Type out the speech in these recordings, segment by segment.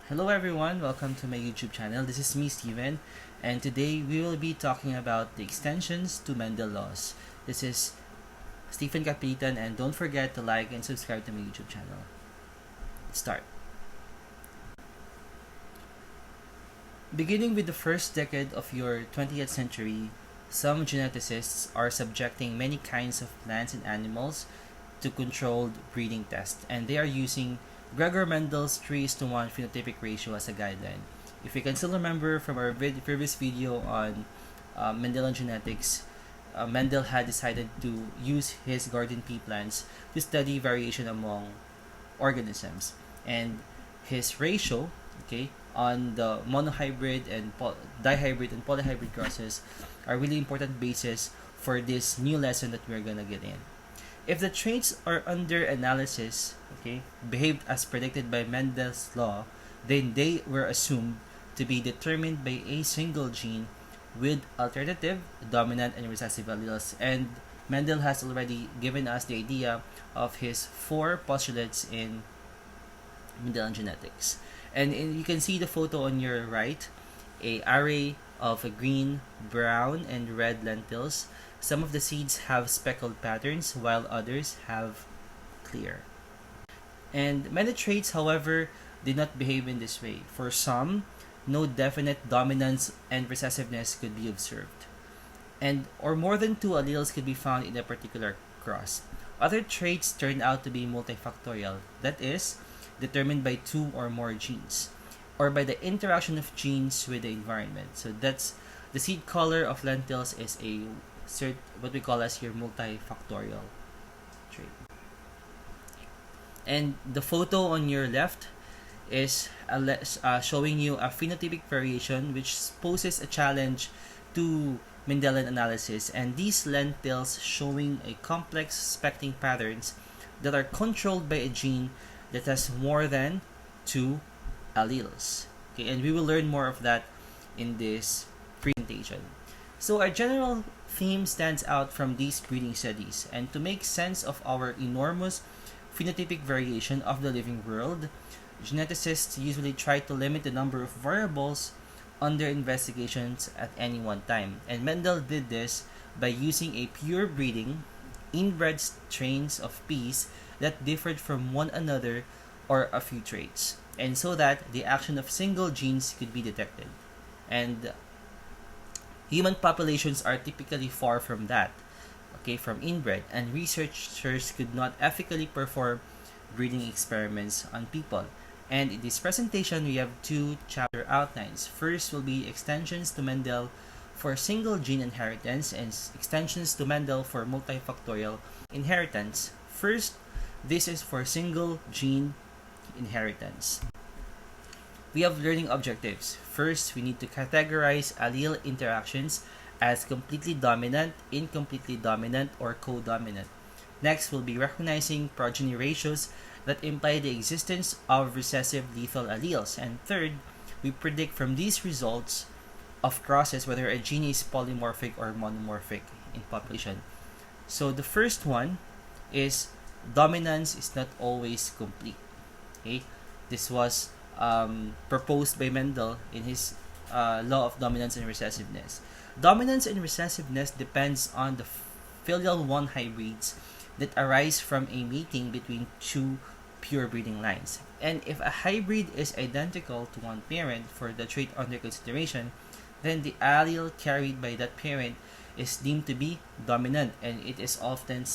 Hello everyone, welcome to my YouTube channel. This is me, Steven, and today we will be talking about the extensions to Mendel laws. This is Stephen Kapitan, and don't forget to like and subscribe to my YouTube channel. Let's start. Beginning with the first decade of your 20th century, some geneticists are subjecting many kinds of plants and animals to controlled breeding tests, and they are using Gregor Mendel's 3:1 phenotypic ratio as a guideline. If you can still remember from our previous video on Mendelian genetics, Mendel had decided to use his garden pea plants to study variation among organisms, and his ratio, on the monohybrid and dihybrid and polyhybrid crosses are really important basis for this new lesson that we're gonna get in. If the traits are under analysis, behaved as predicted by Mendel's law, then they were assumed to be determined by a single gene with alternative, dominant, and recessive alleles. And Mendel has already given us the idea of his 4 postulates in Mendelian genetics. And you can see the photo on your right, a array of green, brown, and red lentils. Some of the seeds have speckled patterns, while others have clear. And many traits, however, did not behave in this way. For some, no definite dominance and recessiveness could be observed, or more than 2 alleles could be found in a particular cross. Other traits turned out to be multifactorial, that is, determined by 2 or more genes, or by the interaction of genes with the environment. So that's the seed color of lentils is what we call as here multifactorial trait. And the photo on your left is showing you a phenotypic variation which poses a challenge to Mendelian analysis, and these lentils showing a complex specking patterns that are controlled by a gene that has more than 2 alleles. And we will learn more of that in this presentation. So our general theme stands out from these breeding studies, and to make sense of our enormous phenotypic variation of the living world, geneticists usually try to limit the number of variables under investigations at any one time. And Mendel did this by using a pure breeding, inbred strains of peas that differed from one another or a few traits, and so that the action of single genes could be detected. And human populations are typically far from that, from inbred, and researchers could not ethically perform breeding experiments on people. And in this presentation, we have 2 chapter outlines. First will be extensions to Mendel for single gene inheritance and extensions to Mendel for multifactorial inheritance. First, this is for single gene inheritance. We have learning objectives. First, we need to categorize allele interactions as completely dominant, incompletely dominant, or codominant. Next will be recognizing progeny ratios that imply the existence of recessive lethal alleles. And third, we predict from these results of crosses whether a gene is polymorphic or monomorphic in population. So the first one is dominance is not always complete. This was proposed by Mendel in his law of dominance and recessiveness. Dominance and recessiveness depends on the filial 1 hybrids that arise from a mating between 2 pure breeding lines. And if a hybrid is identical to one parent for the trait under consideration, then the allele carried by that parent is deemed to be dominant, and it is often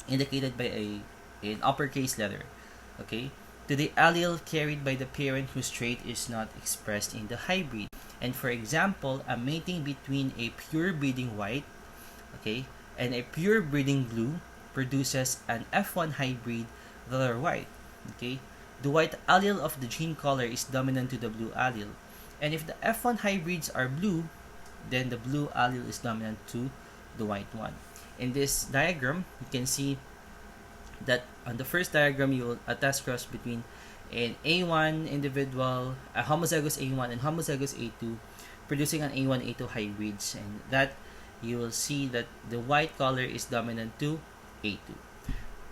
indicated by an uppercase letter. To the allele carried by the parent whose trait is not expressed in the hybrid. And for example, a mating between a pure breeding white, and a pure breeding blue produces an F1 hybrid that are white. The white allele of the gene color is dominant to the blue allele. And if the F1 hybrids are blue, then the blue allele is dominant to the white one. In this diagram, you can see that on the first diagram, you will a test cross between an A1 individual, a homozygous A1 and homozygous A2, producing an A1, A2 hybrids, and that you will see that the white color is dominant to A2.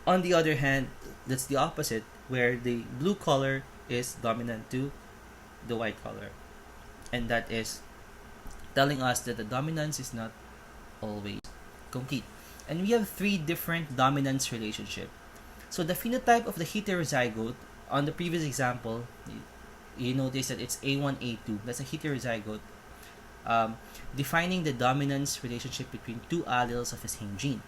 On the other hand, that's the opposite, where the blue color is dominant to the white color. And that is telling us that the dominance is not always complete. And we have three different dominance relationship. So the phenotype of the heterozygote, on the previous example, you notice that it's A1, A2. That's a heterozygote, defining the dominance relationship between two alleles of the same gene.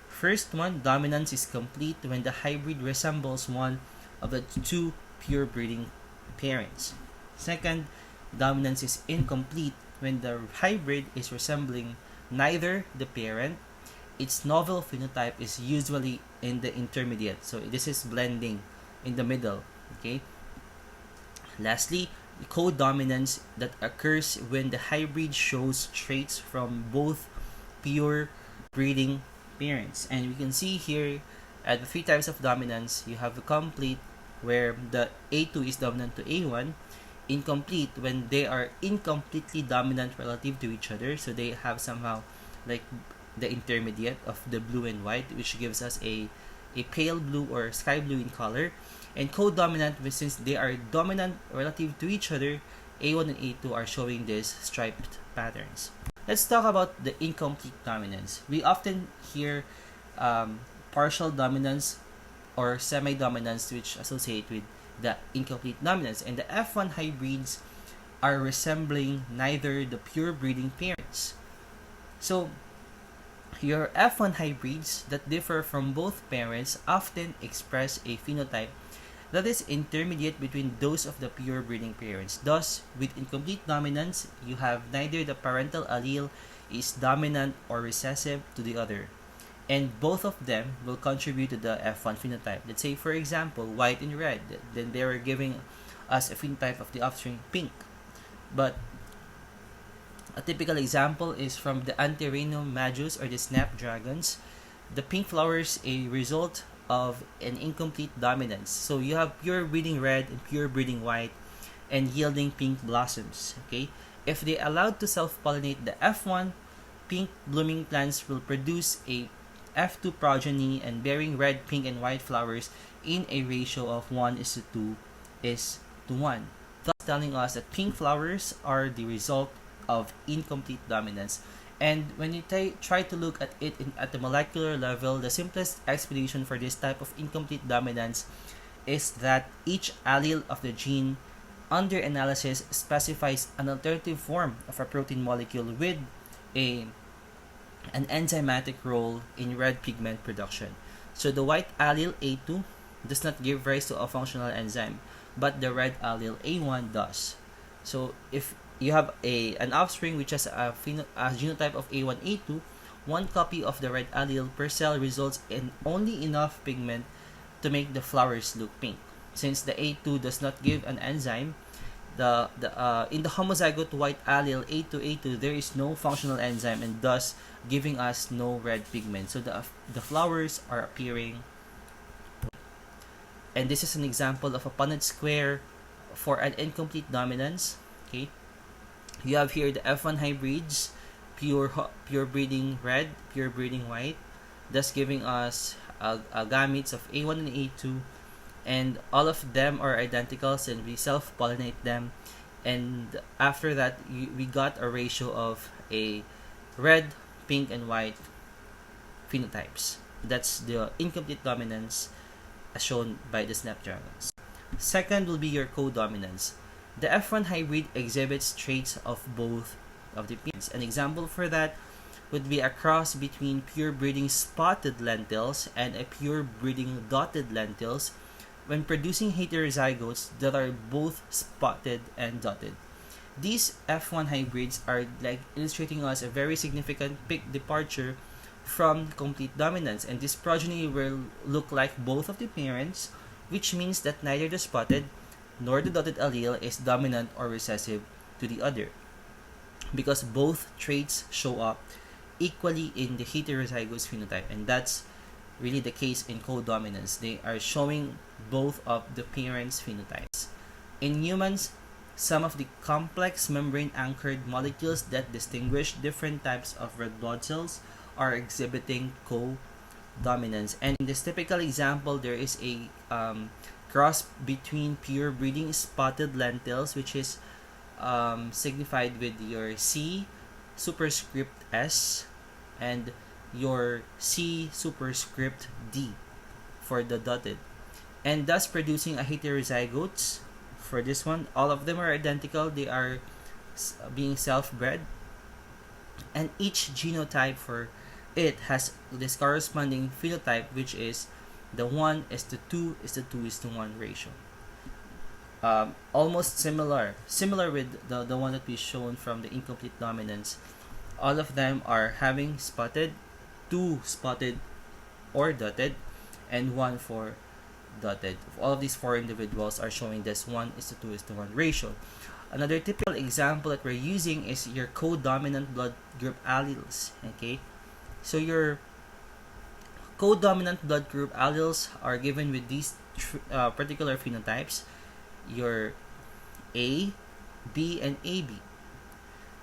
First one, dominance is complete when the hybrid resembles one of the two pure breeding parents. Second, dominance is incomplete when the hybrid is resembling neither the parent. Its novel phenotype is usually in the intermediate. So this is blending in the middle. Okay. Lastly, codominance that occurs when the hybrid shows traits from both pure breeding parents. And we can see here at the three types of dominance, you have a complete where the A2 is dominant to A1, incomplete when they are incompletely dominant relative to each other, so they have somehow like the intermediate of the blue and white, which gives us a pale blue or sky blue in color, and codominant since they are dominant relative to each other, A1 and A2 are showing these striped patterns. Let's talk about the incomplete dominance. We often hear partial dominance or semi-dominance, which associate with the incomplete dominance, and the F1 hybrids are resembling neither the pure breeding parents. So your F1 hybrids that differ from both parents often express a phenotype that is intermediate between those of the pure breeding parents. Thus, with incomplete dominance, you have neither the parental allele is dominant or recessive to the other, and both of them will contribute to the F1 phenotype. Let's say, for example, white and red, then they are giving us a phenotype of the offspring pink. But a typical example is from the Antirrhinum majus or the snapdragons. The pink flowers a result of an incomplete dominance. So you have pure breeding red and pure breeding white and yielding pink blossoms. Okay, if they allowed to self-pollinate the F1, pink blooming plants will produce a F2 progeny and bearing red, pink, and white flowers in a ratio of 1:2:1, thus telling us that pink flowers are the result of incomplete dominance. And when you try to look at it at the molecular level, the simplest explanation for this type of incomplete dominance is that each allele of the gene under analysis specifies an alternative form of a protein molecule with an enzymatic role in red pigment production. So the white allele A2 does not give rise to a functional enzyme, but the red allele A1 does. So if you have an offspring which has a genotype of A1, A2, one copy of the red allele per cell results in only enough pigment to make the flowers look pink. Since the A2 does not give an enzyme, in the homozygote white allele A2, there is no functional enzyme and thus giving us no red pigment. So the flowers are appearing. And this is an example of a Punnett square for an incomplete dominance. Okay, you have here the F1 hybrids, pure breeding red, pure breeding white, thus giving us gametes of A1 and A2, and all of them are identical and we self-pollinate them, and after that we got a ratio of a red, pink, and white phenotypes. That's the incomplete dominance as shown by the snapdragons. Second will be your codominance. The F1 hybrid exhibits traits of both of the parents. An example for that would be a cross between pure breeding spotted lentils and a pure breeding dotted lentils when producing heterozygotes that are both spotted and dotted. These F1 hybrids are like illustrating us a very significant peak departure from complete dominance, and this progeny will look like both of the parents, which means that neither the spotted nor the dotted allele is dominant or recessive to the other, because both traits show up equally in the heterozygous phenotype, and that's really the case in codominance. They are showing both of the parents' phenotypes. In humans, some of the complex membrane-anchored molecules that distinguish different types of red blood cells are exhibiting codominance. And in this typical example, there is a cross between pure breeding spotted lentils, which is signified with your C superscript S and your C superscript D for the dotted, and thus producing a heterozygotes. For this one, all of them are identical. They are being self-bred, and each genotype for it has this corresponding phenotype, which is the 1:2:2:1 ratio. Almost similar with the one that we shown from the incomplete dominance. All of them are having spotted, 2 spotted or dotted, and 1 for dotted. All of these 4 individuals are showing this 1:2:1 ratio. Another typical example that we're using is your codominant blood group alleles. Okay, so your codominant blood group alleles are given with these particular phenotypes: your A, B, and AB.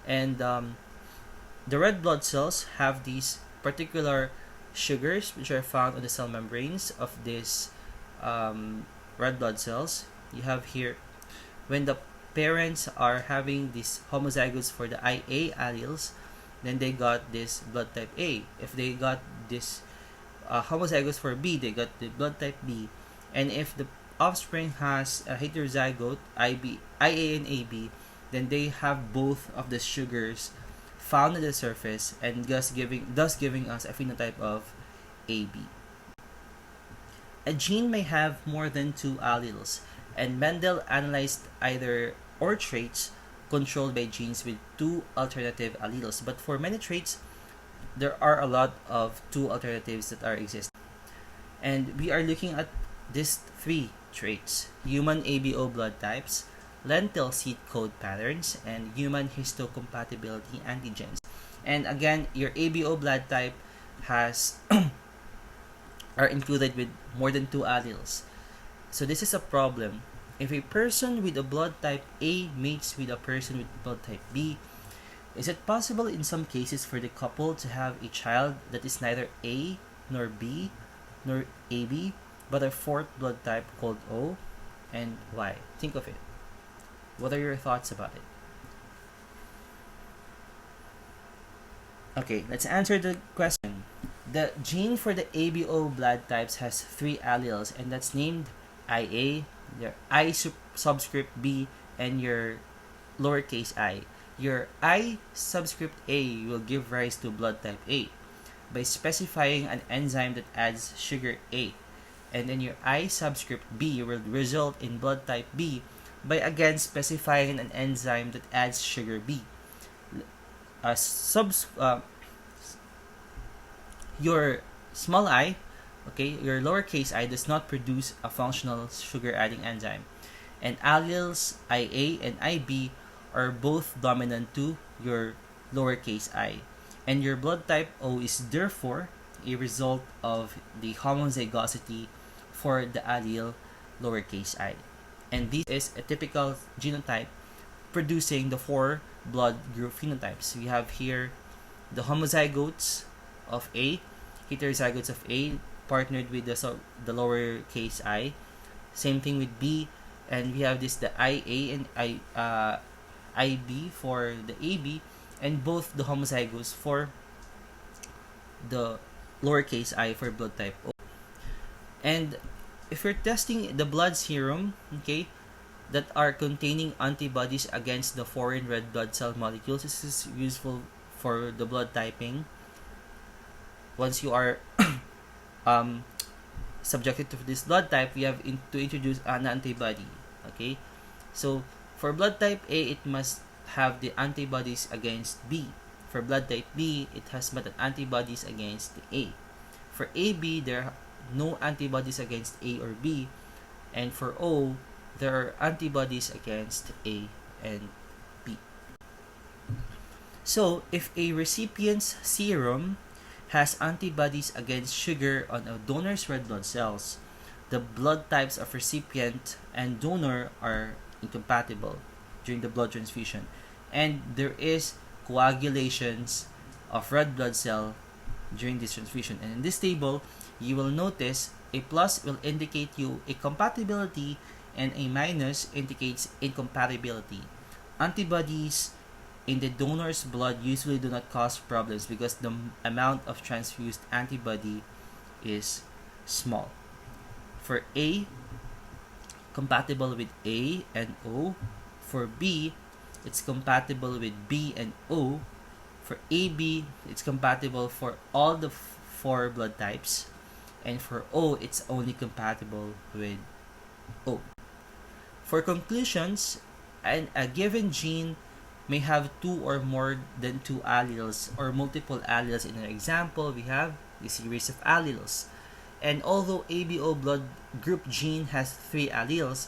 And the red blood cells have these particular sugars which are found on the cell membranes of this red blood cells. You have here, when the parents are having these homozygotes for the IA alleles, then they got this blood type A. If they got this homozygotes for B, they got the blood type B. And if the offspring has a heterozygote IA and AB, then they have both of the sugars found on the surface, and thus giving us a phenotype of AB. A gene may have more than 2 alleles, and Mendel analyzed either or traits controlled by genes with 2 alternative alleles. But for many traits, there are a lot of 2 alternatives that are existing. And we are looking at these 3 traits: human ABO blood types, lentil seed code patterns, and human histocompatibility antigens. And again, your ABO blood type has are included with more than 2 alleles. So this is a problem. If a person with a blood type A mates with a person with blood type B, is it possible in some cases for the couple to have a child that is neither A nor B nor AB, but a 4th blood type called O? And why? Think of it. What are your thoughts about it? Okay, let's answer the question. The gene for the ABO blood types has 3 alleles, and that's named IA, your I subscript B, and your lowercase I. Your I subscript A will give rise to blood type A by specifying an enzyme that adds sugar A, and then your I subscript B will result in blood type B by again specifying an enzyme that adds sugar B. Your small I, okay, your lowercase I does not produce a functional sugar adding enzyme, and alleles IA and IB are both dominant to your lowercase I, and your blood type O is therefore a result of the homozygosity for the allele lowercase I. And this is a typical genotype producing the 4 blood group phenotypes. We have here the homozygotes of A, heterozygotes of A partnered with the lowercase I. Same thing with B, and we have this the IA and IB for the AB, and both the homozygotes for the lowercase I for blood type O. And if you're testing the blood serum, okay, that are containing antibodies against the foreign red blood cell molecules, this is useful for the blood typing. Once you are subjected to this blood type, we have to introduce an antibody. Okay, so for blood type A, it must have the antibodies against B. For blood type B, it has but antibodies against the A. For AB, there are no antibodies against A or B, and for O, there are antibodies against A and B. So, if a recipient's serum has antibodies against sugar on a donor's red blood cells, the blood types of recipient and donor are incompatible during the blood transfusion, and there is coagulations of red blood cell during this transfusion. And in this table, you will notice A plus will indicate you a compatibility, and a minus indicates incompatibility. Antibodies in the donor's blood usually do not cause problems because the amount of transfused antibody is small. For A, compatible with A and O. For B, it's compatible with B and O. For AB, it's compatible for all the four blood types. And for O, it's only compatible with O. For conclusions, a given gene may have two or more than two alleles or multiple alleles. In an example, we have the series of alleles. And although ABO blood group gene has 3 alleles,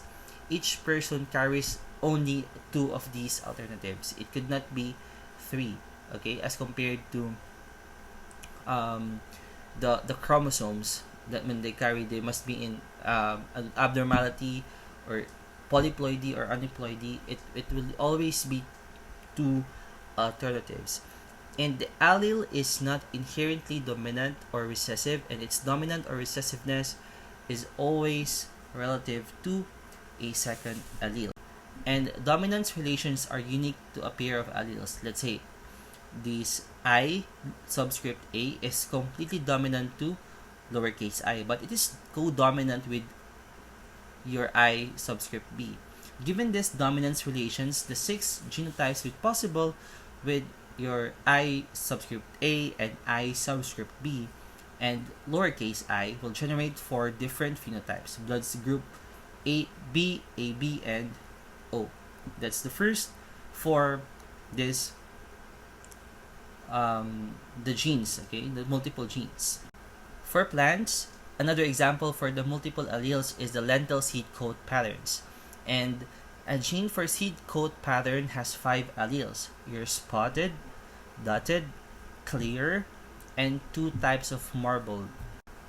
each person carries only 2 of these alternatives. It could not be 3, okay, as compared to the chromosomes that when they carry, they must be in an abnormality or polyploidy or aneuploidy. It will always be 2 alternatives. And the allele is not inherently dominant or recessive, and its dominant or recessiveness is always relative to a second allele. And dominance relations are unique to a pair of alleles. Let's say this I subscript A is completely dominant to lowercase I, but it is co-dominant with your I subscript B. Given this dominance relations, the 6 genotypes with possible with your I subscript A and I subscript B and lowercase I will generate 4 different phenotypes. Bloods group A, B, AB, and O. That's the first for this the genes, okay, the multiple genes. For plants, another example for the multiple alleles is the lentil seed coat patterns. And a gene for seed coat pattern has 5 alleles. Your spotted, dotted, clear, and 2 types of marbled.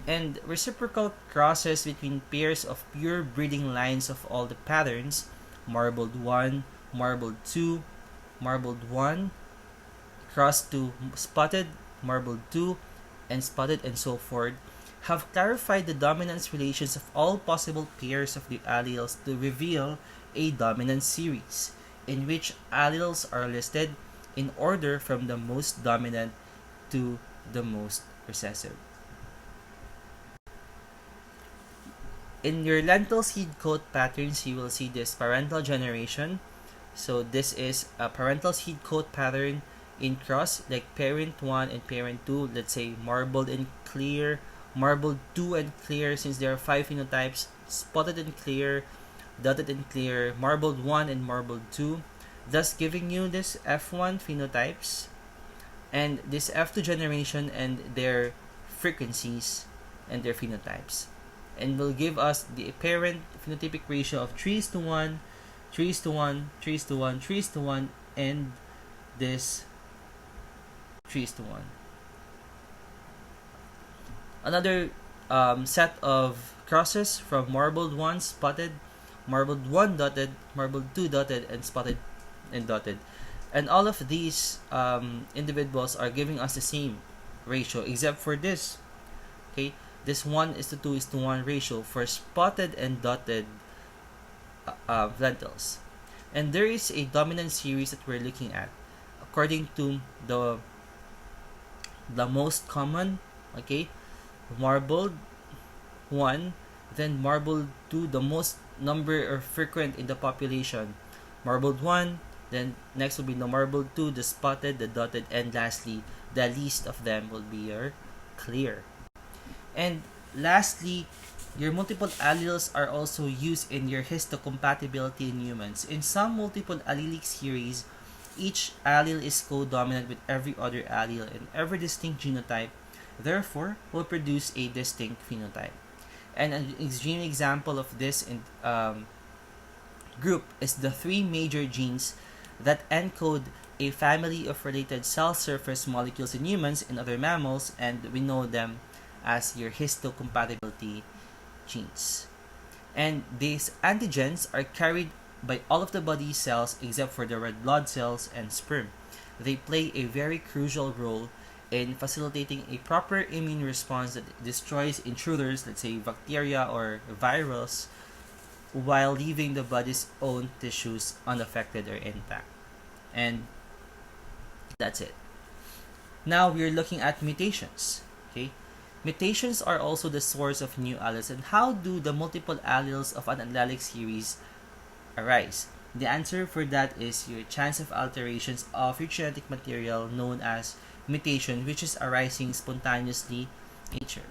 And reciprocal crosses between pairs of pure breeding lines of all the patterns, marbled 1, marbled 2, marbled 1, crossed to spotted, marbled 2, and spotted and so forth, have clarified the dominance relations of all possible pairs of the alleles to reveal a dominant series, in which alleles are listed in order from the most dominant to the most recessive. In your lentil seed coat patterns, you will see this parental generation. So this is a parental seed coat pattern in cross, like parent 1 and parent 2, let's say marbled and clear, marbled 2 and clear, since there are 5 phenotypes, spotted and clear, dotted and clear, marbled 1 and marbled 2, thus giving you this F1 phenotypes and this F2 generation and their frequencies and their phenotypes, and will give us the apparent phenotypic ratio of 3:1, 3:1, 3:1, 3:1, and this 3:1. Another set of crosses from marbled 1 spotted, marbled 1 dotted, marbled 2 dotted, and spotted and dotted. And all of these individuals are giving us the same ratio except for this. Okay, this 1:2:1 ratio for spotted and dotted lentils. And there is a dominant series that we're looking at according to the most common, okay, marbled 1, then marbled 2, the most number or frequent in the population, marbled 1, then next will be the marbled 2, the spotted, the dotted, and lastly the least of them will be your clear. And lastly, your multiple alleles are also used in your histocompatibility in humans. In some multiple allelic series, each allele is co-dominant with every other allele, and every distinct genotype therefore will produce a distinct phenotype. And an extreme example of this group is the 3 major genes that encode a family of related cell surface molecules in humans and other mammals, and we know them as your histocompatibility genes. And these antigens are carried by all of the body cells except for the red blood cells and sperm. They play a very crucial role in facilitating a proper immune response that destroys intruders, let's say bacteria or virus, while leaving the body's own tissues unaffected or intact. And that's it. Now we're looking at mutations. Okay, mutations are also the source of new alleles. And how do the multiple alleles of an allelic series arise? The answer for that is your chance of alterations of your genetic material known as mutation, which is arising spontaneously in nature.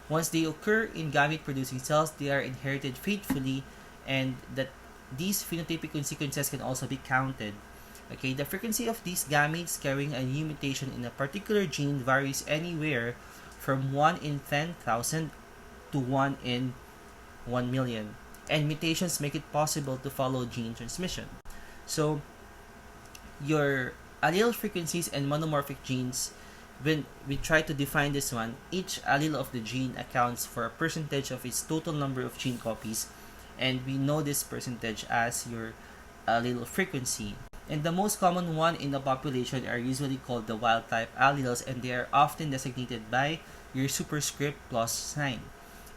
Once they occur in gamete-producing cells, they are inherited faithfully, and that these phenotypic consequences can also be counted. Okay, the frequency of these gametes carrying a new mutation in a particular gene varies anywhere from 1 in 10,000 to 1 in 1 million. And mutations make it possible to follow gene transmission. So, your allele frequencies and monomorphic genes, when we try to define this one, each allele of the gene accounts for a percentage of its total number of gene copies, and we know this percentage as your allele frequency. And the most common one in the population are usually called the wild-type alleles, and they are often designated by your superscript plus sign.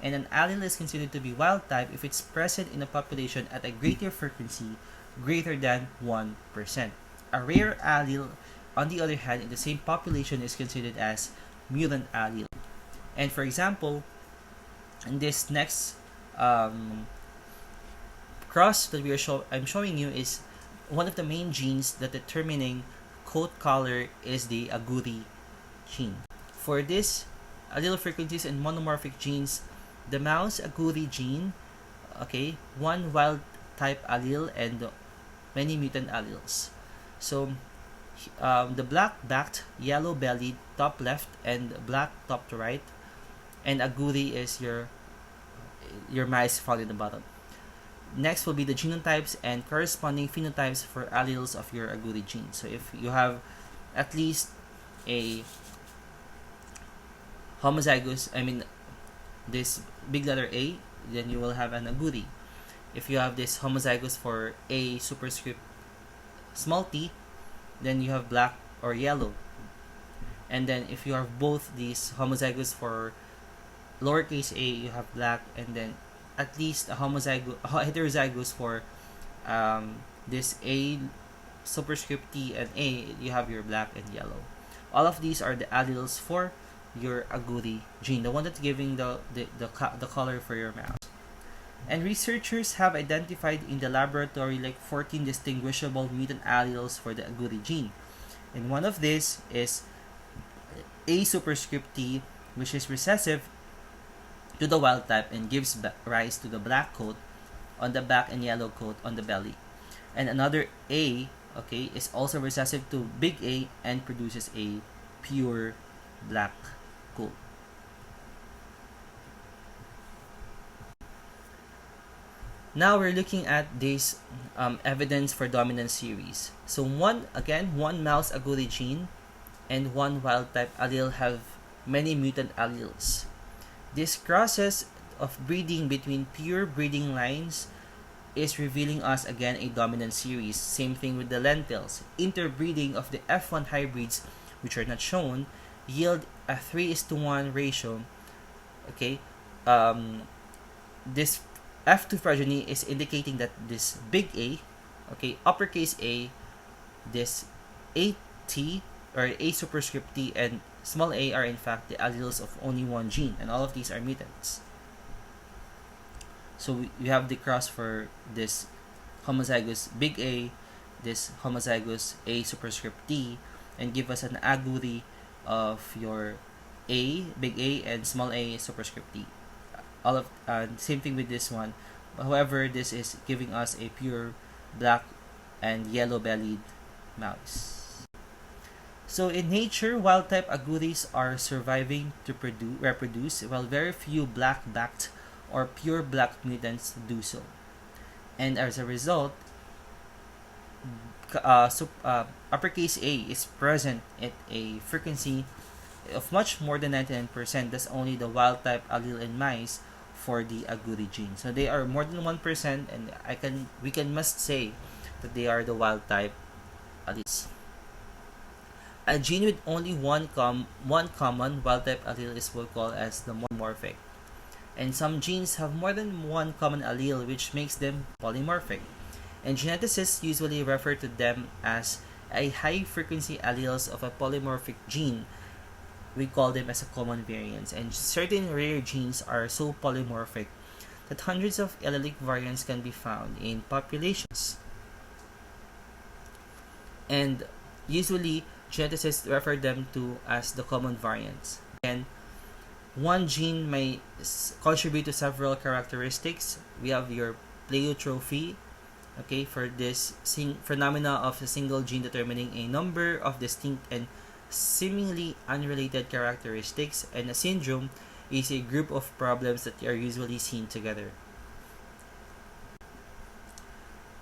And an allele is considered to be wild-type if it's present in a population at a greater frequency, greater than 1%. A rare allele, on the other hand, in the same population is considered as mutant allele. And for example, in this next cross that I'm showing you is one of the main genes that determining coat color is the agouti gene. For this allele frequencies and monomorphic genes, the mouse agouti gene, okay, one wild type allele and many mutant alleles. So the black-backed, yellow-bellied top left and black top to right, and agouti is your mice found in the bottom. Next will be the genotypes and corresponding phenotypes for alleles of your agouti gene. So if you have at least a homozygous, this big letter A, then you will have an agouti. If you have this homozygous for A superscript small t, then you have black or yellow. And then if you have both these homozygous for lowercase a, you have black, and then at least a heterozygous for this A superscript T and A, you have your black and yellow. All of these are the alleles for your agouti gene, the one that's giving the color for your mouse. And researchers have identified in the laboratory like 14 distinguishable mutant alleles for the agouti gene. And one of these is A superscript T, which is recessive to the wild type and gives rise to the black coat on the back and yellow coat on the belly. And another A, okay, is also recessive to big A and produces a pure black coat. Now we're looking at this evidence for dominance series. So one mouse agouti gene and one wild type allele have many mutant alleles. This process of breeding between pure breeding lines is revealing us again a dominant series. Same thing with the lentils. Interbreeding of the F1 hybrids, which are not shown, yield a 3:1 ratio. Okay, this F2 progeny is indicating that this big A, okay, uppercase A, this AT or A superscript T and small a are in fact the alleles of only one gene, and all of these are mutants. So we have the cross for this homozygous big A, this homozygous A superscript T, and give us an agouti of your A, big A, and small a superscript T. All of same thing with this one. However, this is giving us a pure black and yellow-bellied mouse. So in nature, wild-type agoutis are surviving to reproduce, while very few black-backed or pure black mutants do so. And as a result, uppercase A is present at a frequency of much more than 99%. That's only the wild-type allele in mice for the agouti gene. So they are more than 1%, and we must say that they are the wild-type alleles. A gene with only one common wild-type allele is what we call as the monomorphic. And some genes have more than one common allele, which makes them polymorphic. And geneticists usually refer to them as a high-frequency alleles of a polymorphic gene. We call them as a common variants. And certain rare genes are so polymorphic that hundreds of allelic variants can be found in populations. And usually, geneticists refer them to as the common variants. And one gene may contribute to several characteristics. We have your Pleiotropy, okay, for this phenomena of a single gene determining a number of distinct and seemingly unrelated characteristics, and a syndrome is a group of problems that are usually seen together.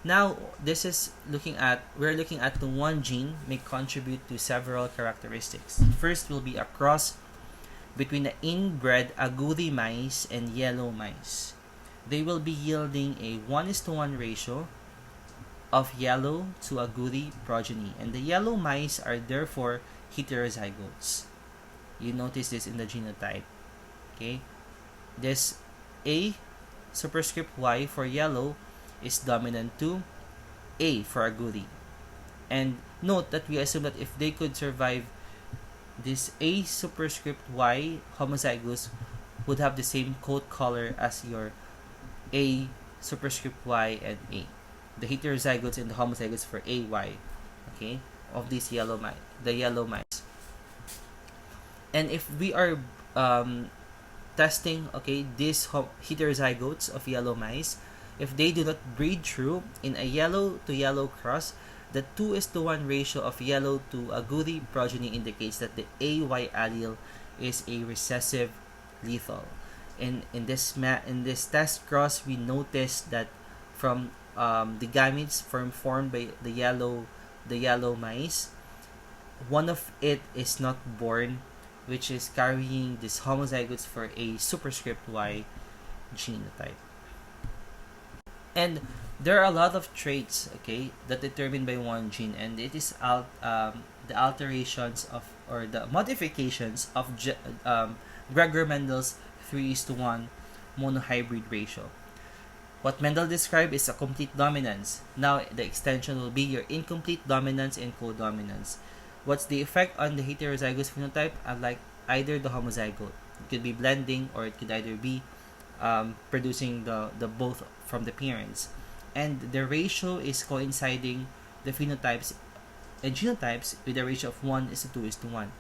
Now, we're looking at the one gene may contribute to several characteristics. First will be a cross between the inbred agouti mice and yellow mice. They will be yielding a 1:1 ratio of yellow to agouti progeny, and the yellow mice are therefore heterozygotes. You notice this in the genotype. Okay, this A superscript Y for yellow is dominant to A for agouti. And note that we assume that if they could survive, this A superscript Y homozygous would have the same coat color as your A superscript Y and A. The heterozygotes and the homozygotes for AY, okay, of these the yellow mice. And if we are testing, okay, these heterozygotes of yellow mice, if they do not breed true in a yellow to yellow cross, the 2:1 ratio of yellow to agouti progeny indicates that the AY allele is a recessive lethal. In this test cross, we noticed that from the gametes formed by the yellow mice, one of it is not born, which is carrying this homozygotes for a superscript Y genotype. And there are a lot of traits, okay, that determined by one gene, and it is the alterations of, or the modifications of Gregor Mendel's 3:1 monohybrid ratio. What Mendel described is a complete dominance. Now the extension will be your incomplete dominance and codominance. What's the effect on the heterozygous phenotype? Unlike either the homozygote, it could be blending, or it could either be producing the both from the parents. And the ratio is coinciding the phenotypes and genotypes with a ratio of 1:2:1.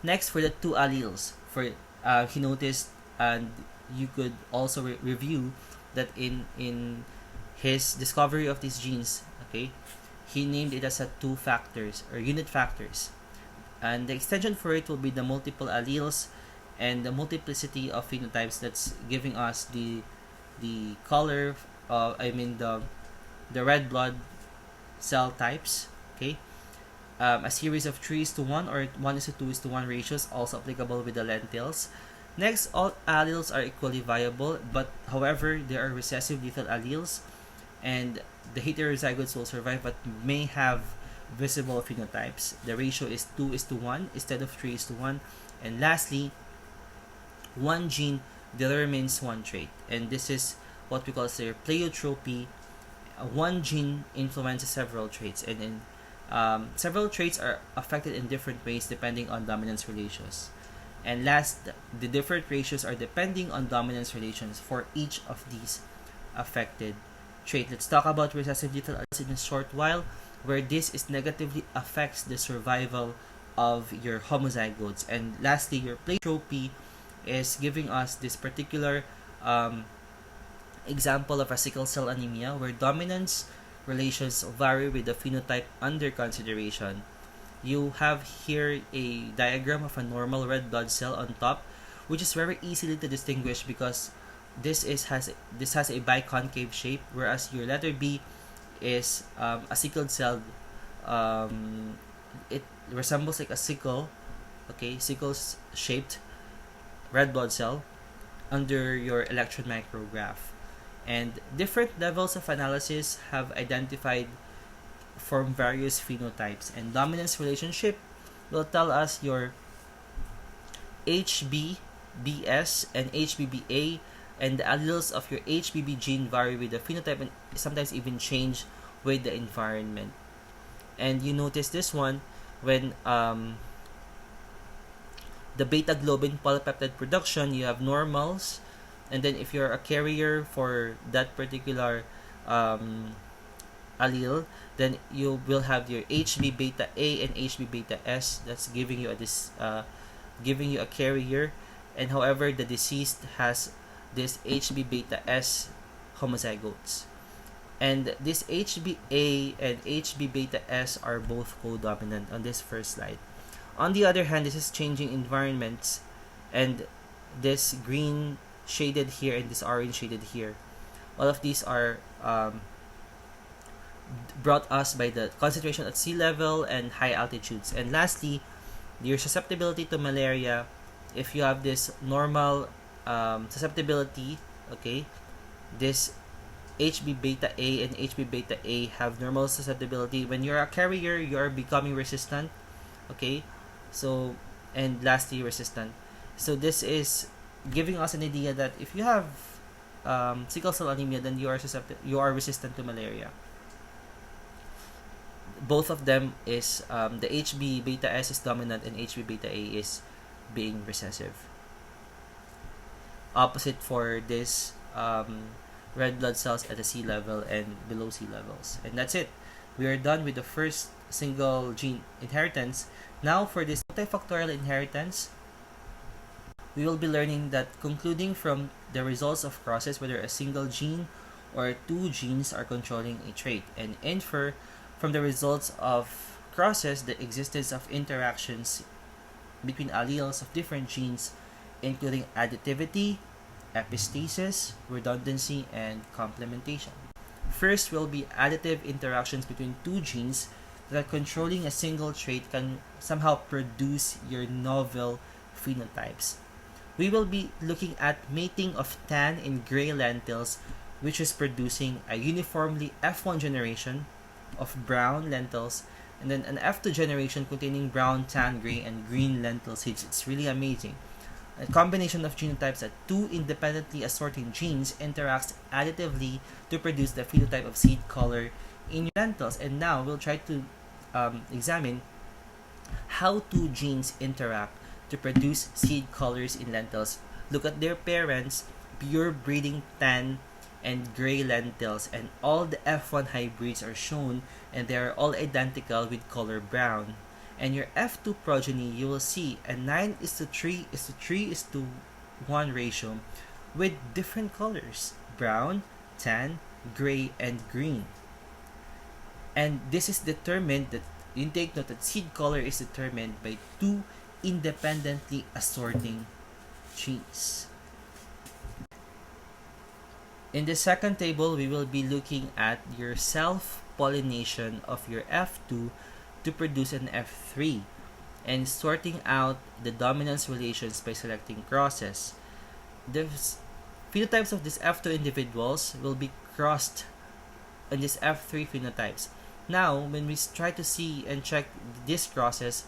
Next, for the two alleles, he noticed, and you could also review that in his discovery of these genes, okay, he named it as a two factors or unit factors, and the extension for it will be the multiple alleles and the multiplicity of phenotypes that's giving us the color the red blood cell types, okay. A series of 3:1 or 1:2:1 ratios also applicable with the lentils. Next, all alleles are equally viable, but however, there are recessive lethal alleles, and the heterozygotes will survive but may have visible phenotypes. The ratio is 2:1 instead of 3:1. And lastly, one gene determines one trait, and this is what we call pleiotropy. One gene influences several traits, and several traits are affected in different ways depending on dominance relations. And last, the different ratios are depending on dominance relations for each of these affected traits. Let's talk about recessive lethal alleles in a short while, where this is negatively affects the survival of your homozygotes. And lastly, your pleiotropy is giving us this particular example of a sickle-cell anemia, where dominance relations vary with the phenotype under consideration. You have here a diagram of a normal red blood cell on top, which is very easily to distinguish because this has a biconcave shape, whereas your letter B is a sickled cell. It resembles like a sickle, okay, sickle-shaped red blood cell under your electron micrograph. And different levels of analysis have identified form various phenotypes, and dominance relationship will tell us your HBBS and HBBA, and the alleles of your HBB gene vary with the phenotype and sometimes even change with the environment. And you notice this one when the beta globin polypeptide production, you have normals, and then if you're a carrier for that particular allele, then you will have your HB beta A and HB beta S. That's giving you a carrier, and however the deceased has this HB beta S homozygotes, and this HBA and HB beta S are both codominant on this first slide. On the other hand, this is changing environments, and this green shaded here and this orange shaded here, all of these are brought us by the concentration at sea level and high altitudes. And lastly, your susceptibility to malaria. If you have this normal susceptibility, okay, this HB beta A and HB beta A have normal susceptibility. When you're a carrier, you are becoming resistant, okay. So, and lastly, resistant. So this is giving us an idea that if you have sickle-cell anemia, then you are resistant to malaria. Both of them is the HB beta S is dominant and HB beta A is being recessive. Opposite for this red blood cells at the sea level and below sea levels. And that's it. We are done with the first single gene inheritance. Now for this multifactorial inheritance, we will be learning that concluding from the results of crosses whether a single gene or two genes are controlling a trait, and infer from the results of crosses the existence of interactions between alleles of different genes, including additivity, epistasis, redundancy, and complementation. First will be additive interactions between two genes that controlling a single trait can somehow produce your novel phenotypes. We will be looking at mating of tan in gray lentils, which is producing a uniformly F1 generation of brown lentils, and then an F2 generation containing brown, tan, gray, and green lentil seeds. It's really amazing. A combination of genotypes that two independently assorting genes interacts additively to produce the phenotype of seed color in your lentils. And now we'll try to examine how two genes interact to produce seed colors in lentils. Look at their parents, pure breeding tan and gray lentils, and all the F1 hybrids are shown, and they are all identical with color brown. And your F2 progeny, you will see a 9:3:3:1 ratio with different colors: brown, tan, gray, and green. And this is determined that you take note that seed color is determined by two independently assorting genes. In the second table, we will be looking at your self-pollination of your F2 to produce an F3 and sorting out the dominance relations by selecting crosses. The phenotypes of these F2 individuals will be crossed on these F3 phenotypes. Now, when we try to see and check these crosses,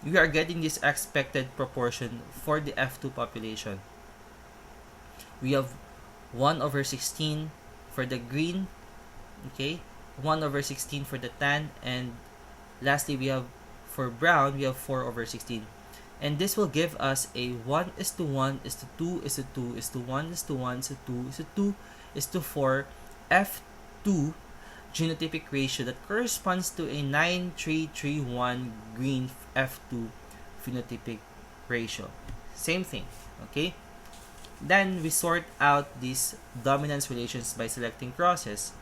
we are getting this expected proportion for the F2 population. We have 1/16 for the green, okay, 1/16 for the tan, and lastly we have for brown we have 4/16, and this will give us a 1:1:2:2:1:1:2:2:4 F2 genotypic ratio that corresponds to a 9:3:3:1 green F2 phenotypic ratio. Same thing, okay? Then we sort out these dominance relations by selecting crosses: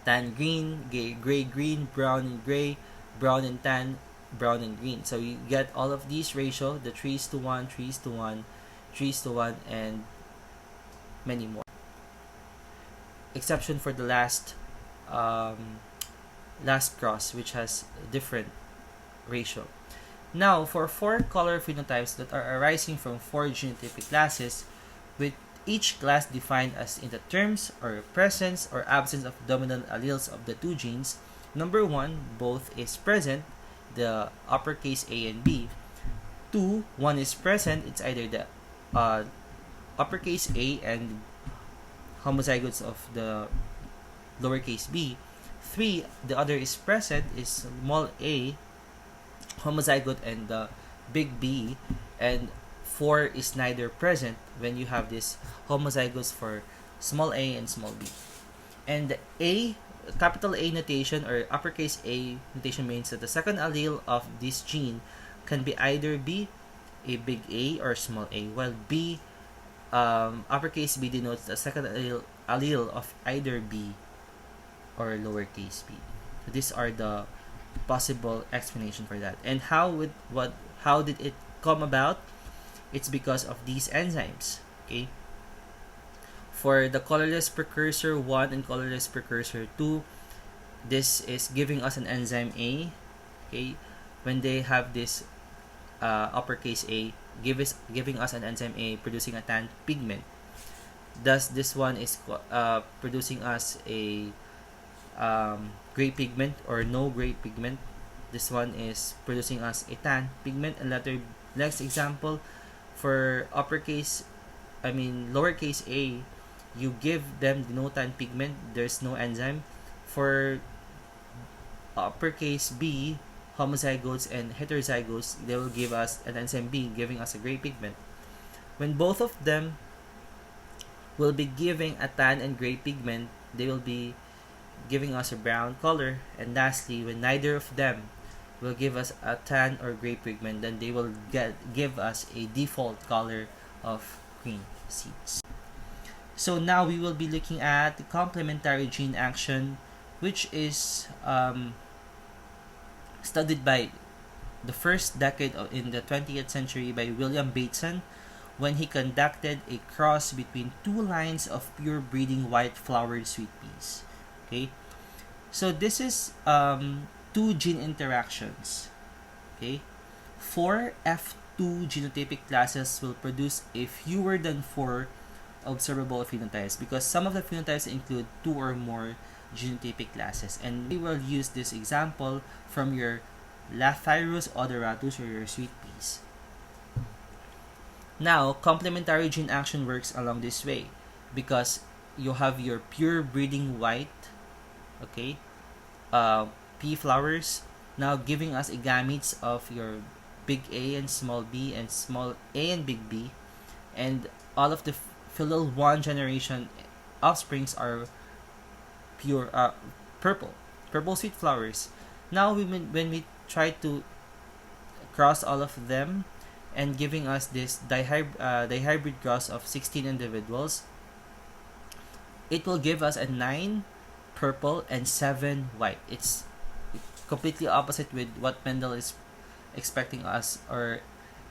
tan green, gray green, brown and gray, brown and tan, brown and green. So you get all of these ratio, the 3:1, 3:1, 3:1, and many more. Exception for the last cross, which has a different ratio. Now, for 4 color phenotypes that are arising from 4 genotypic classes with each class defined as in the terms or presence or absence of dominant alleles of the two genes. Number 1, both is present, the uppercase A and B. 2, one is present, it's either the uppercase A and homozygotes of the lowercase b. 3, the other is present, is small a, homozygote and the big B. And 4 is neither present when you have this homozygotes for small a and small b. And the A, capital A notation or uppercase A notation means that the second allele of this gene can be either be a big A or small a, while B, uppercase B denotes the second allele of either B or lowercase b. So these are the possible explanation for that. And how did it come about? It's because of these enzymes. Okay. For the colorless precursor 1 and colorless precursor 2, this is giving us an enzyme A. Okay, when they have this uppercase A, giving us an enzyme A producing a tan pigment. Thus, this one is producing us a gray pigment or no gray pigment. This one is producing us a tan pigment. And next example, for lowercase a, you give them the no tan pigment, there's no enzyme. For uppercase B, homozygotes and heterozygotes, they will give us an enzyme B, giving us a gray pigment. When both of them will be giving a tan and gray pigment, they will be giving us a brown color. And lastly, when neither of them will give us a tan or gray pigment, then they will give us a default color of green seeds. So now we will be looking at the complementary gene action, which is studied by the first decade in the 20th century by William Bateson, when he conducted a cross between two lines of pure breeding white flowered sweet peas. Okay, so this is two gene interactions. Okay, 4 F2 genotypic classes will produce a fewer than 4 observable phenotypes, because some of the phenotypes include 2 or more genotypic classes. And we will use this example from your Lathyrus odoratus or your sweet peas. Now, complementary gene action works along this way, because you have your pure breeding white, okay, pea flowers, now giving us a gametes of your big A and small b and small a and big B, and all of the filial 1 generation offsprings are pure purple sweet flowers. Now when we try to cross all of them and giving us this dihybrid cross of 16 individuals, it will give us a 9 purple and 7 white. It's completely opposite with what Mendel is expecting us, or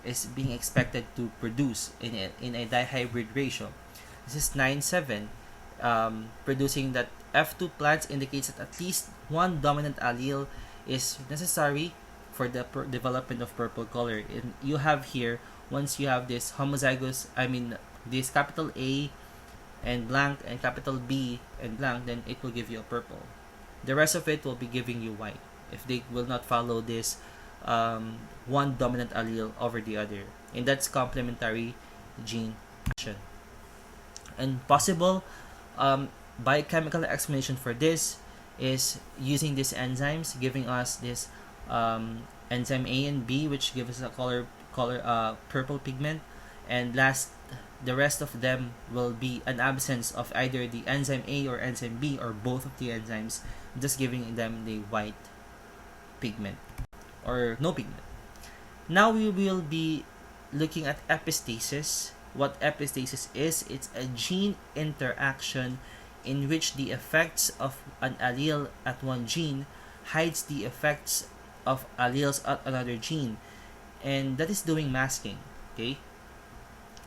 is being expected to produce in a dihybrid ratio. This is 9-7, producing that F2 plants indicates that at least one dominant allele is necessary for the development of purple color. And you have here, once you have this homozygous, this capital A and blank and capital B and blank, then it will give you a purple. The rest of it will be giving you white if they will not follow this one dominant allele over the other. And that's complementary gene action. And possible biochemical explanation for this is using these enzymes, giving us this enzyme A and B, which gives us a purple pigment. And the rest of them will be an absence of either the enzyme A or enzyme B, or both of the enzymes, just giving them the white pigment or no pigment. Now we will be looking at epistasis. What epistasis is, it's a gene interaction in which the effects of an allele at one gene hides the effects of alleles at another gene, and that is doing masking. Okay,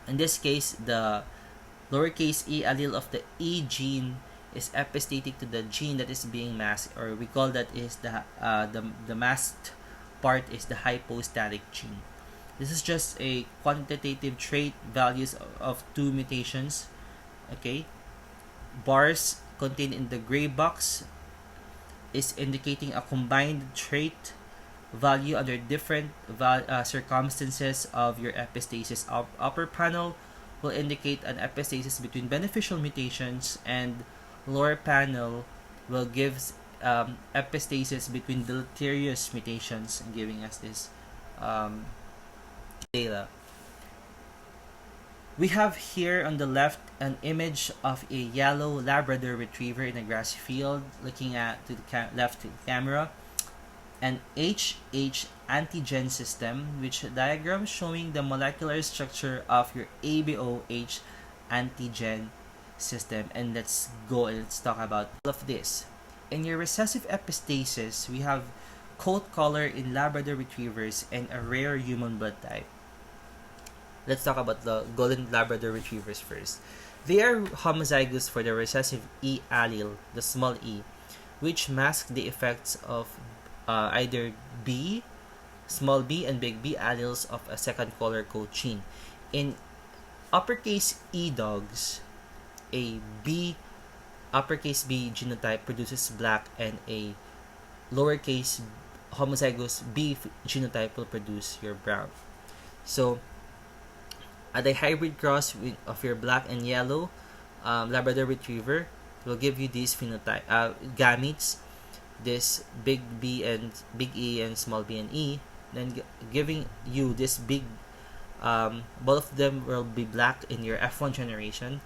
in this case, the lowercase e allele of the E gene is epistatic to the gene that is being masked, or we call that is the masked part is the hypostatic gene. This is just a quantitative trait values of 2 mutations Okay, bars contained in the gray box is indicating a combined trait value under different circumstances of your epistasis. Upper panel will indicate an epistasis between beneficial mutations, and lower panel will give epistasis between deleterious mutations, and giving us this um, data. We have here on the left an image of a yellow Labrador retriever in a grassy field, looking at to the left to the camera. An HH antigen system, which diagram showing the molecular structure of your ABOH antigen system. And let's go and let's talk about all of this. In your recessive epistasis, we have coat color in Labrador retrievers and a rare human blood type. Let's talk about the golden Labrador retrievers first. They are homozygous for the recessive E allele, the small e, which masks the effects of either B, small b, and big B alleles of a second color code gene. In uppercase E dogs, a B, uppercase B genotype produces black, and a lowercase homozygous B genotype will produce your brown. So, the hybrid cross of your black and yellow Labrador retriever will give you these phenotype gametes, this big B and big E and small b and E, then giving you this big both of them will be black in your F1 generation,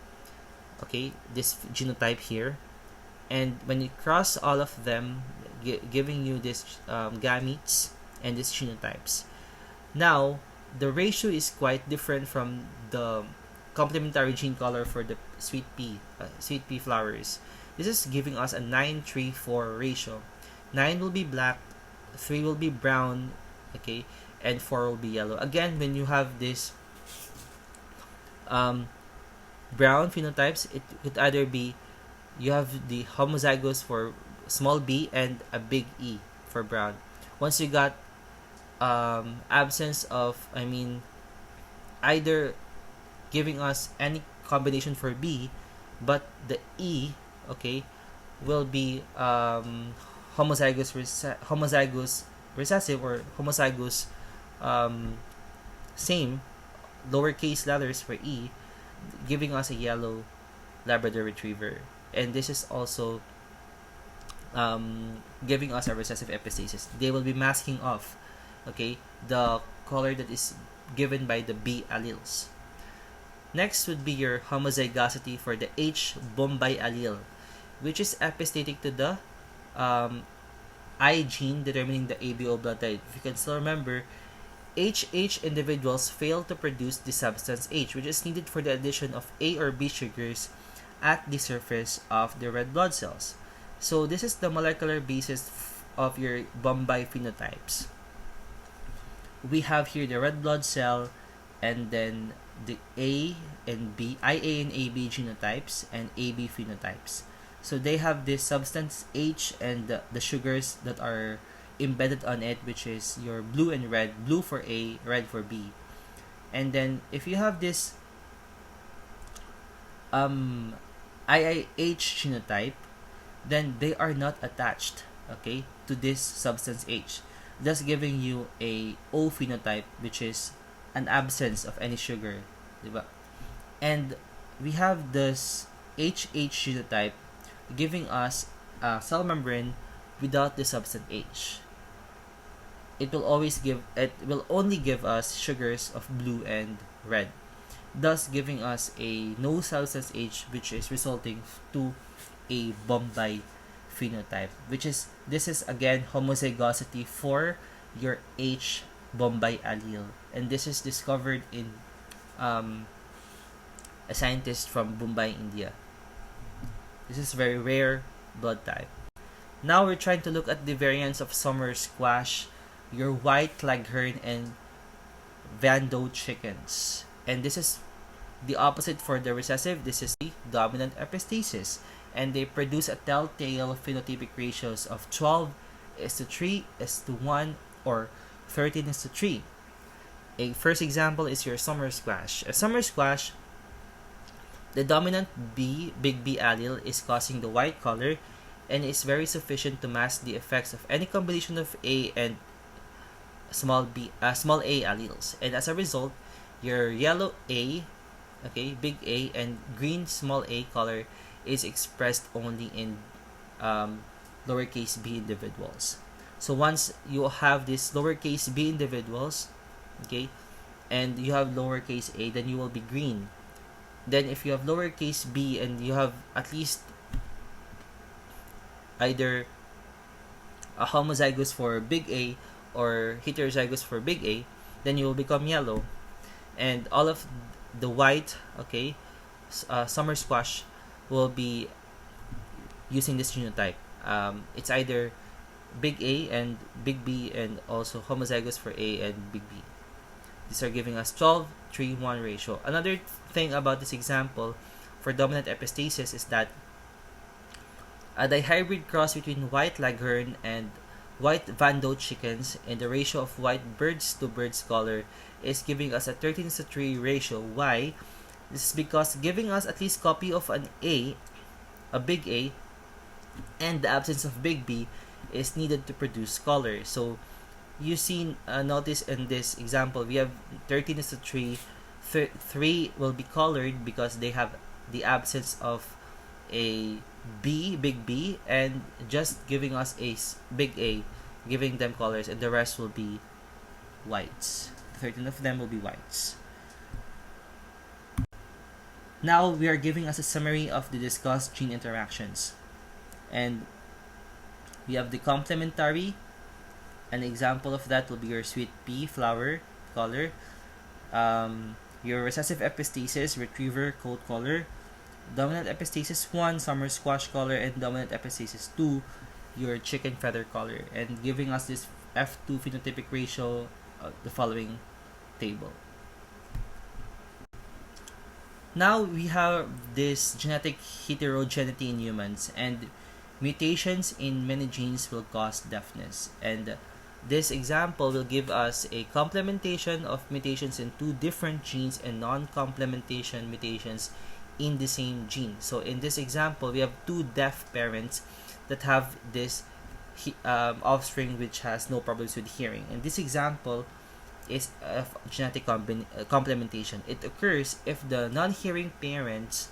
okay, this genotype here, and when you cross all of them, giving you this gametes and these genotypes. Now the ratio is quite different from the complementary gene color for the sweet pea flowers. This is giving us a 9:3:4 ratio. 9 will be black, 3 will be brown, okay, and 4 will be yellow. Again, when you have this brown phenotypes, it could either be you have the homozygous for small b and a big E for brown. Once you got absence of, either giving us any combination for B, but the E, okay, will be homozygous recessive, or homozygous same lowercase letters for E, giving us a yellow Labrador retriever. And this is also giving us a recessive epistasis. They will be masking off, okay, the color that is given by the B alleles. Next would be your homozygosity for the H Bombay allele, which is epistatic to the I gene determining the ABO blood type. If you can still remember, HH individuals fail to produce the substance H, which is needed for the addition of A or B sugars at the surface of the red blood cells. So this is the molecular basis of your Bombay phenotypes. We have here the red blood cell, and then the A and B, IA and AB genotypes, and AB phenotypes. So they have this substance H and the sugars that are embedded on it, which is your blue and red, blue for A, red for B. And then if you have this IIH genotype, then they are not attached, okay, to this substance H, thus giving you a O phenotype, which is an absence of any sugar, diba? And we have this HH genotype giving us a cell membrane without the substance H. It will only give us sugars of blue and red, thus giving us a no substance H, which is resulting to a Bombay phenotype, this is again homozygosity for your H Bombay allele, and this is discovered in a scientist from Bombay, India. This is very rare blood type. Now we're trying to look at the variants of summer squash, your white leghorn, and Vando chickens. And this is the opposite for the recessive. This is the dominant epistasis, and they produce a telltale phenotypic ratios of 12:3:1 or 13:3. A first example is your summer squash. A summer squash The dominant big B allele is causing the white color and is very sufficient to mask the effects of any combination of A and small a alleles. And as a result, your yellow A, okay, big A, and green small a color is expressed only in lowercase b individuals. So once you have this lowercase b individuals, okay, and you have lowercase a, then you will be green. Then if you have lowercase b and you have at least either a homozygous for big A or heterozygous for big A, then you will become yellow. And all of the white, okay, summer squash will be using this genotype. It's either big A and big B, and also homozygous for A and big B. These are giving us 12:3:1 ratio. Another thing about this example for dominant epistasis is that a dihybrid cross between white leghorn and white Van Doe chickens in the ratio of white birds to birds color is giving us a 13:3 ratio. Why? This is because giving us at least copy of an A, a big A, and the absence of big B is needed to produce color. So you see, notice in this example, we have 13:3. 3 will be colored because they have the absence of a B, big B, and just giving us a big A, giving them colors, and the rest will be whites. 13 of them will be whites. Now we are giving us a summary of the discussed gene interactions. And we have the complementary. An example of that will be your sweet pea flower color. Your recessive epistasis, retriever coat color. Dominant epistasis 1, summer squash color, and dominant epistasis 2, your chicken feather color, and giving us this F2 phenotypic ratio, the following table. Now we have this genetic heterogeneity in humans, and mutations in many genes will cause deafness. And this example will give us a complementation of mutations in two different genes and non-complementation mutations in the same gene. So in this example, we have two deaf parents that have this offspring which has no problems with hearing. And this example is of genetic complementation. It occurs if the non-hearing parents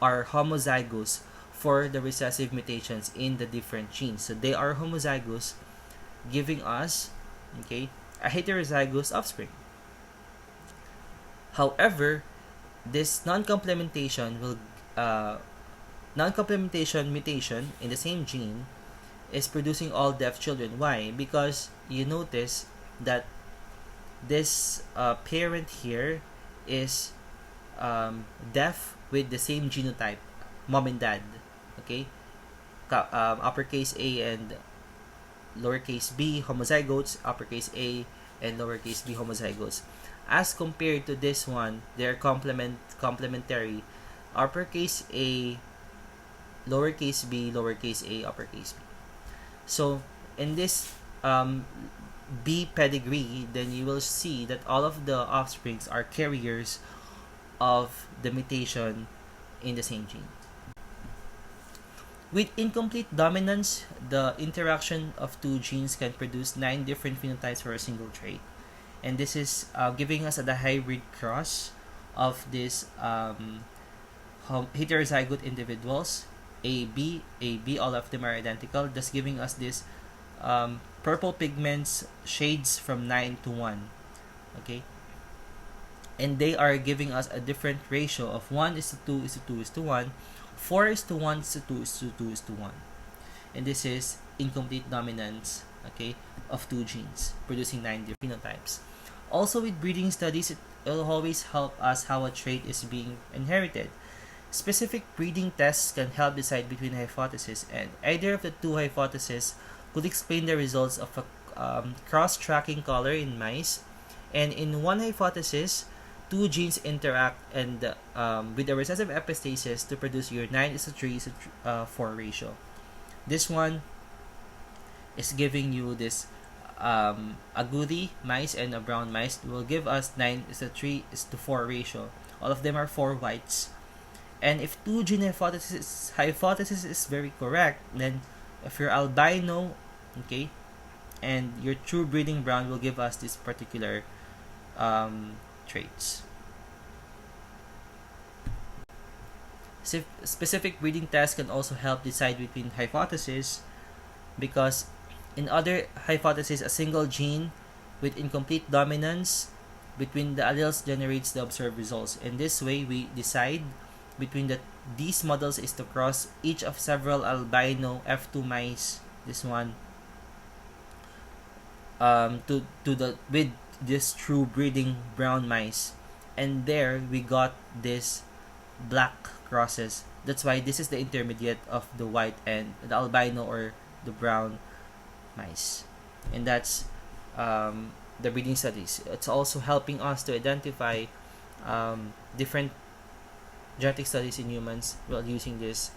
are homozygous for the recessive mutations in the different genes. So they are homozygous, giving us, okay, a heterozygous offspring. However, this non-complementation mutation in the same gene is producing all deaf children. Why? Because you notice that this parent here is deaf with the same genotype, mom and dad, okay, uppercase A and lowercase b homozygotes, uppercase A and lowercase b homozygotes. As compared to this one, they're complementary, uppercase A, lowercase b, lowercase a, uppercase b. So in this B pedigree, then you will see that all of the offsprings are carriers of the mutation in the same gene. With incomplete dominance, the interaction of two genes can produce 9 different phenotypes for a single trait. And this is giving us the hybrid cross of these heterozygote individuals, A, B, all of them are identical, thus giving us this purple pigments shades from 9 to 1. Okay? And they are giving us a different ratio of 1:2:2:1, 4:1:2:2:1. And this is incomplete dominance, okay, of two genes, producing 9 different phenotypes. Also, with breeding studies, it will always help us how a trait is being inherited. Specific breeding tests can help decide between hypotheses, and either of the two hypotheses could explain the results of a cross-tracking color in mice. And in one hypothesis, two genes interact and with a recessive epistasis to produce your 9:3:4 ratio. This one is giving you this agouti mice and a brown mice will give us 9:3:4 ratio. All of them are 4 whites. And if two gene hypothesis is very correct, then if you're albino, okay, and your true breeding brown will give us this particular traits. Specific breeding tests can also help decide between hypotheses, because in other hypotheses, a single gene with incomplete dominance between the alleles generates the observed results. In this way, we decide between these models is to cross each of several albino F2 mice, this one, with this true breeding brown mice, and there we got this black crosses. That's why this is the intermediate of the white and the albino or the brown mice, and that's the breeding studies. It's also helping us to identify different genetic studies in humans while using this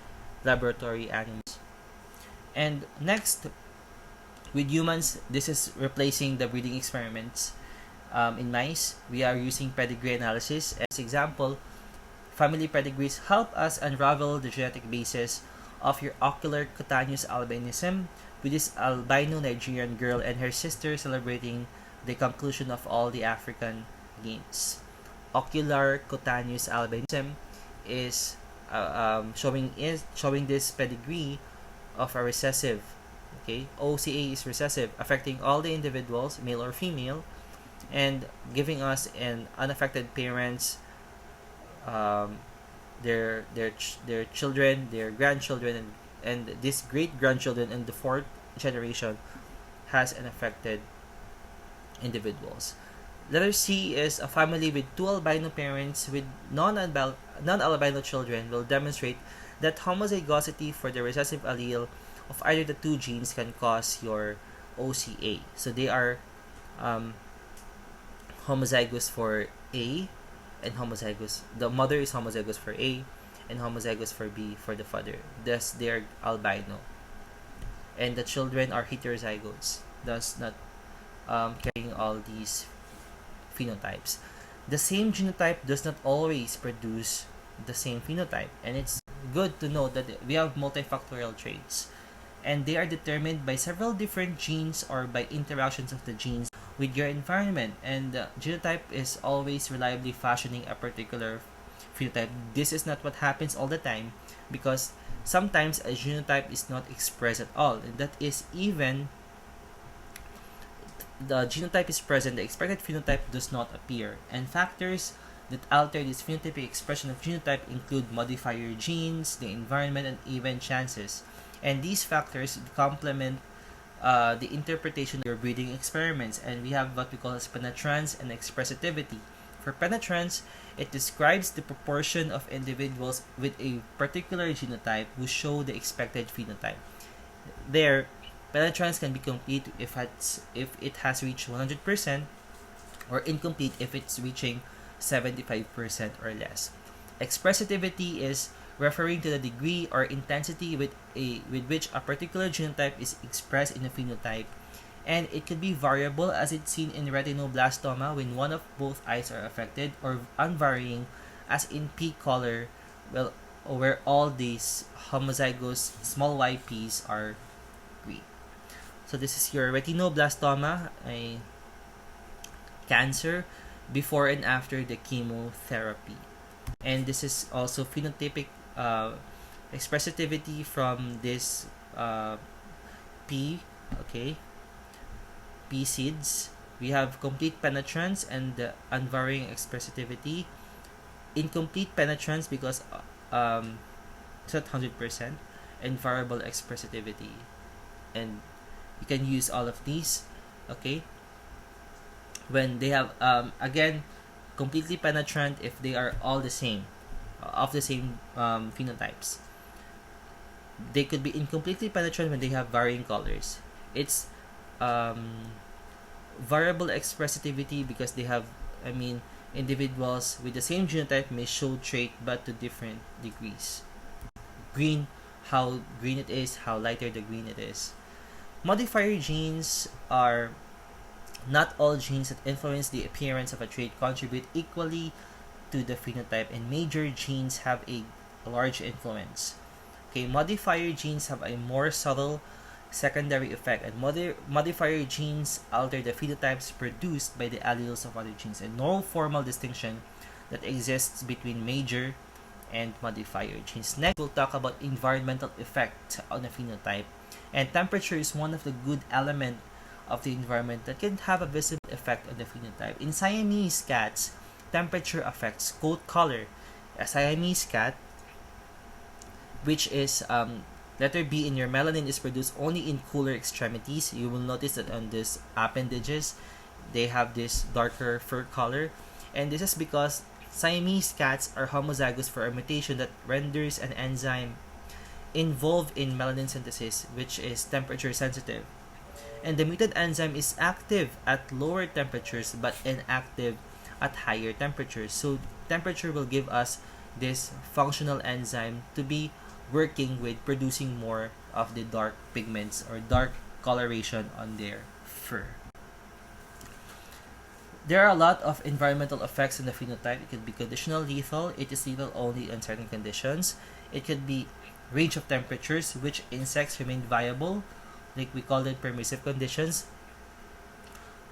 laboratory animals. And next, with humans, this is replacing the breeding experiments. In mice, we are using pedigree analysis. As example, family pedigrees help us unravel the genetic basis of your ocular cutaneous albinism, with this albino Nigerian girl and her sister celebrating the conclusion of all the African genes. Ocular cutaneous albinism is showing this pedigree of a recessive. Okay, OCA is recessive, affecting all the individuals, male or female, and giving us an unaffected parents, their children, their grandchildren, and this great grandchildren in the fourth generation has unaffected individuals. Letter C is a family with two albino parents with non-albino children will demonstrate that homozygosity for the recessive allele of either the two genes can cause your OCA. So they are homozygous for A, and the mother is homozygous for A and homozygous for B for the father. Thus, they are albino. And the children are heterozygotes, thus not carrying all these phenotypes. The same genotype does not always produce the same phenotype, and it's good to know that we have multifactorial traits, and they are determined by several different genes or by interactions of the genes with your environment, and the genotype is always reliably fashioning a particular phenotype. This is not what happens all the time, because sometimes a genotype is not expressed at all, and that is even the genotype is present, the expected phenotype does not appear. And factors that alter this phenotypic expression of genotype include modifier genes, the environment, and even chances. And these factors complement the interpretation of your breeding experiments. And we have what we call as penetrance and expressivity. For penetrance, it describes the proportion of individuals with a particular genotype who show the expected phenotype. There, penetrance can be complete if it has reached 100%, or incomplete if it's reaching 75% or less. Expressivity is referring to the degree or intensity with which a particular genotype is expressed in a phenotype, and it could be variable, as it's seen in retinoblastoma when one of both eyes are affected, or unvarying as in pea color, where all these homozygous small yp's are green. So this is your retinoblastoma, a cancer before and after the chemotherapy. And this is also phenotypic expressivity from this pea, okay, pea seeds. We have complete penetrance and unvarying expressivity. Incomplete penetrance because it's not 100%, and variable expressivity. And you can use all of these, okay, when they have again completely penetrant if they are all the same, of the same phenotypes. They could be incompletely penetrant when they have varying colors. It's variable expressivity because they have, individuals with the same genotype may show trait but to different degrees. Green, how green it is, how lighter the green it is. Modifier genes are not all genes that influence the appearance of a trait contribute equally to the phenotype, and major genes have a large influence. Okay, modifier genes have a more subtle secondary effect, and modifier genes alter the phenotypes produced by the alleles of other genes, and no formal distinction that exists between major and modifier genes. Next, we'll talk about environmental effect on a phenotype, and temperature is one of the good elements of the environment that can have a visible effect on the phenotype. In Siamese cats, temperature affects coat color. A Siamese cat, which is letter B in your melanin, is produced only in cooler extremities. You will notice that on these appendages, they have this darker fur color, and this is because Siamese cats are homozygous for a mutation that renders an enzyme involved in melanin synthesis, which is temperature sensitive. And the mutant enzyme is active at lower temperatures but inactive at higher temperatures. So temperature will give us this functional enzyme to be working with producing more of the dark pigments or dark coloration on their fur. There are a lot of environmental effects in the phenotype. It could be conditional lethal. It is lethal only in certain conditions. It could be range of temperatures, which insects remain viable, like we call it permissive conditions.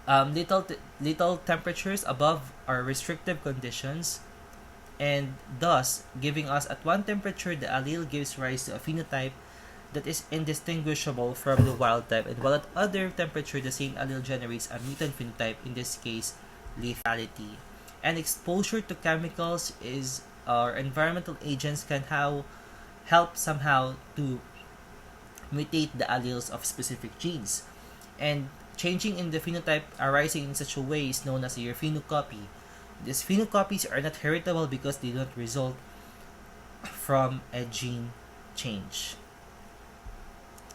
Lethal temperatures above are restrictive conditions, and thus giving us at one temperature the allele gives rise to a phenotype that is indistinguishable from the wild type, and while at other temperature the same allele generates a mutant phenotype, in this case lethality. And exposure to chemicals is or environmental agents can help somehow to mutate the alleles of specific genes, and changing in the phenotype arising in such a way is known as your phenocopy. These phenocopies are not heritable because they don't result from a gene change.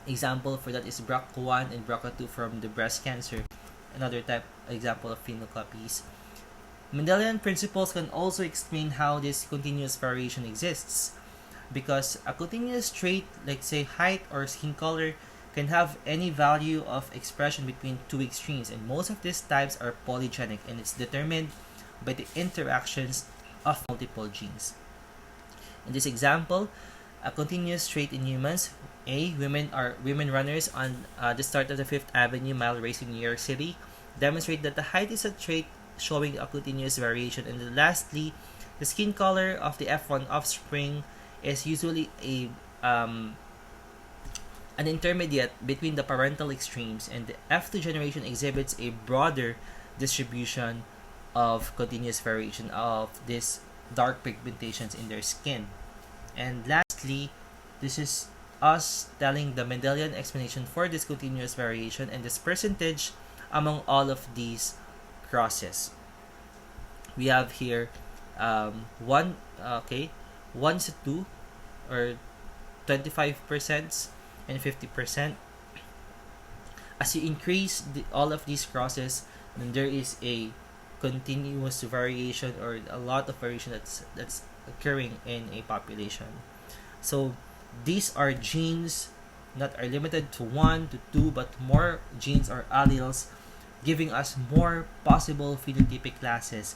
Example for that is BRCA1 and BRCA2 from the breast cancer, another type example of phenocopies. Mendelian principles can also explain how this continuous variation exists, because a continuous trait like say height or skin color can have any value of expression between two extremes, and most of these types are polygenic, and it's determined by the interactions of multiple genes. In this example, a continuous trait in humans, women runners on the start of the 5th Avenue mile race in New York City, demonstrate that the height is a trait showing a continuous variation. And then lastly, the skin color of the F1 offspring is usually an intermediate between the parental extremes, and the F2 generation exhibits a broader distribution of continuous variation of these dark pigmentations in their skin. And lastly, this is us telling the Mendelian explanation for this continuous variation and this percentage among all of these crosses. We have here 1 to 2 or 25% and 50%. As you increase all of these crosses, then there is a continuous variation or a lot of variation that's occurring in a population. So these are genes that are limited to 1 to 2, but more genes or alleles, giving us more possible phenotypic classes.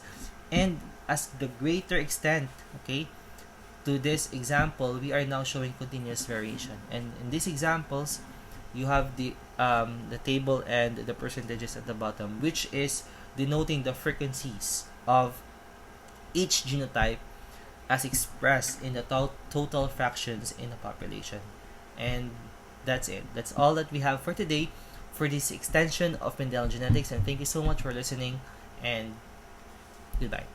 And as the greater extent, to this example, we are now showing continuous variation. And in these examples, you have the table and the percentages at the bottom, which is denoting the frequencies of each genotype as expressed in the total fractions in a population. And that's it. That's all that we have for today for this extension of Mendelian genetics. And thank you so much for listening, and goodbye.